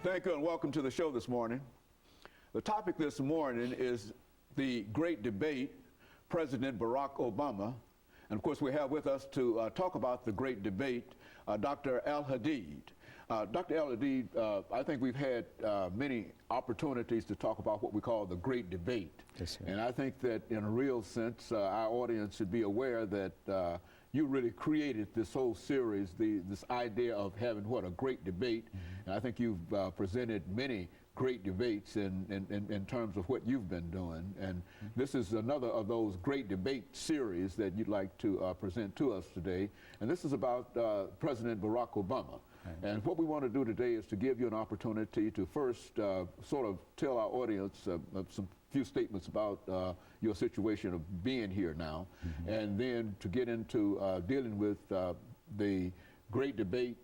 Thank you and welcome to the show this morning. The topic this morning is the great debate, President Barack Obama. And of course we have with us to talk about the great debate, Dr. AAl-Hadid. Dr. AAl-Hadid, I think we've had many opportunities to talk about what we call the great debate. Yes, sir. And I think that in a real sense, our audience should be aware that you really created this whole series, this idea of having a great debate. Mm-hmm. And I think you've presented many great debates in terms of what you've been doing. And this is another of those great debate series that you'd like to present to us today. And this is about President Barack Obama. Right. And what we want to do today is to give you an opportunity to first sort of tell our audience some few statements about your situation of being here now, mm-hmm. and then to get into dealing with the great debate,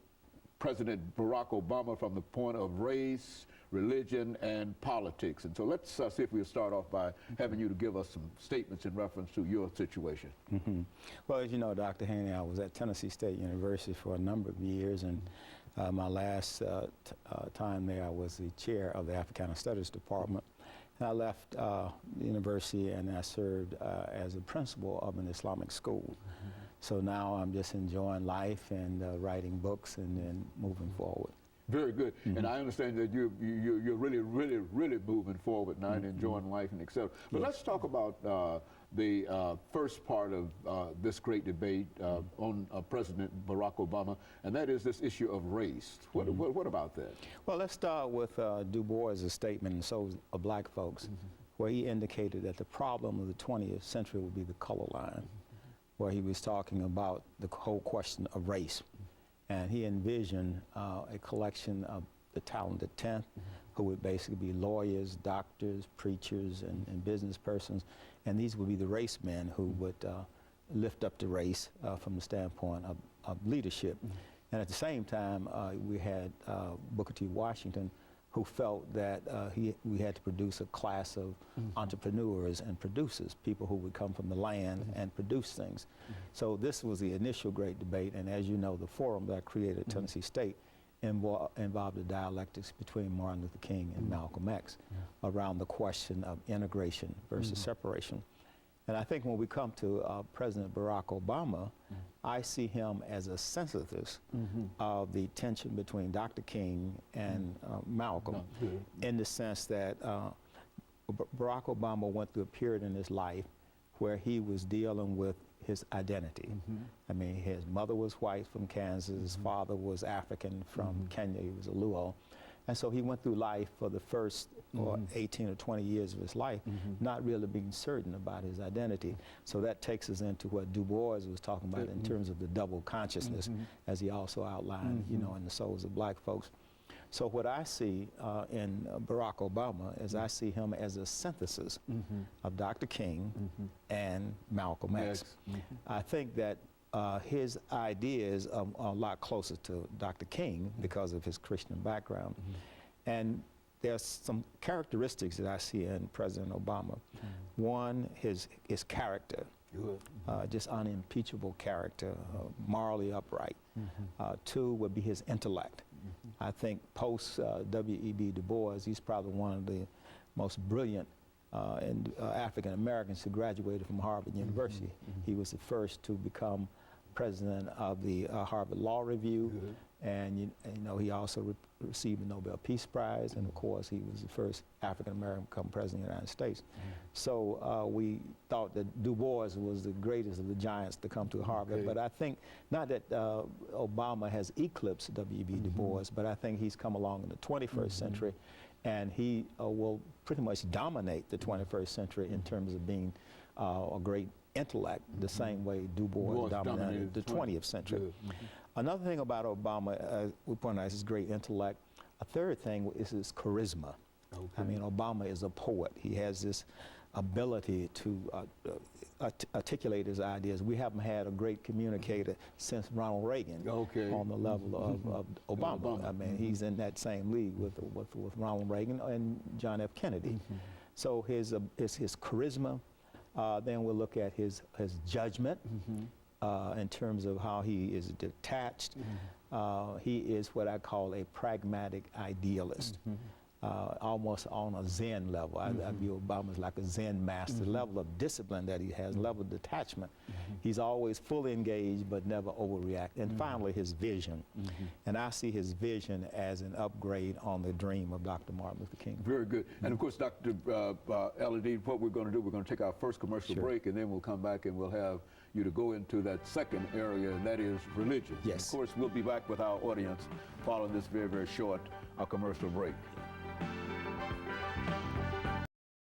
President Barack Obama, from the point of race, religion, and politics. And so let's see if we'll start off by having you to give us some statements in reference to your situation. Mm-hmm. Well, as you know, Dr. Haney, I was at Tennessee State University for a number of years, and my last time there, I was the chair of the Africana Studies Department. And I left the university and I served as a principal of an Islamic school. Mm-hmm. So now I'm just enjoying life and writing books and then moving forward. Very good. Mm-hmm. And I understand that you're really moving forward now, mm-hmm. and enjoying life and et cetera. But let's talk about the first part of this great debate on President Barack Obama, and that is this issue of race. What about that? Well, let's start with Du Bois' statement, and so of black folks, mm-hmm. where he indicated that the problem of the 20th century would be the color line, mm-hmm. where he was talking about the whole question of race. And he envisioned a collection of the talented 10th, mm-hmm. who would basically be lawyers, doctors, preachers, and business persons. And these would be the race men who would lift up the race from the standpoint of leadership. Mm-hmm. And at the same time, we had Booker T. Washington, who felt that we had to produce a class of mm-hmm. entrepreneurs and producers, people who would come from the land mm-hmm. and produce things. Mm-hmm. So this was the initial great debate, and as you know, the forum that I created at mm-hmm. Tennessee State involved the dialectics between Martin Luther King and mm-hmm. Malcolm X around the question of integration versus mm-hmm. separation. And I think when we come to President Barack Obama, mm-hmm. I see him as a synthesis mm-hmm. of the tension between Dr. King and Malcolm, in the sense that Barack Obama went through a period in his life where he was dealing with his identity. Mm-hmm. I mean, his mother was white from Kansas, his mm-hmm. father was African from mm-hmm. Kenya, he was a Luo. And so he went through life for the first mm-hmm. 18 or 20 years of his life, mm-hmm. not really being certain about his identity. So that takes us into what Du Bois was talking about mm-hmm. in terms of the double consciousness, mm-hmm. as he also outlined, mm-hmm. you know, in the souls of black folks. So what I see in Barack Obama is I see him as a synthesis mm-hmm. of Dr. King mm-hmm. and Malcolm X. Mm-hmm. I think that his ideas are a lot closer to Dr. King mm-hmm. because of his Christian background. Mm-hmm. And there's some characteristics that I see in President Obama. Mm-hmm. One, his character, just unimpeachable character, morally upright. Mm-hmm. Two would be his intellect. Mm-hmm. I think post W.E.B. Du Bois, he's probably one of the most brilliant African Americans who graduated from Harvard University. Mm-hmm. He was the first to become president of the Harvard Law Review, and you know, he also received the Nobel Peace Prize, and of course he was the first African American to become president of the United States. So we thought that Du Bois was the greatest of the giants to come to Harvard, but I think not that Obama has eclipsed W.E.B. Du Bois, but I think he's come along in the 21st century, and he will pretty much dominate the 21st century in terms of being a great intellect, the same way Du Bois dominated the 20th century. Another thing about Obama, we point out his great intellect. A third thing is his charisma. I mean, Obama is a poet. He has this ability to articulate his ideas. We haven't had a great communicator since Ronald Reagan on the level of Obama. I mean, he's in that same league with Ronald Reagan and John F. Kennedy. So his charisma. Then we'll look at his judgment. in terms of how he is detached. He is what I call a pragmatic idealist. Almost on a Zen level. I view Obama as like a Zen master, level of discipline that he has, level of detachment. He's always fully engaged but never overreact. And finally, his vision. And I see his vision as an upgrade on the dream of Dr. Martin Luther King. Very good. And of course, Dr. AAl-Hadid, what we're going to do, we're going to take our first commercial break, and then we'll come back and we'll have you to go into that second area, and that is religion. Yes. And of course, we'll be back with our audience following this very, very short commercial break.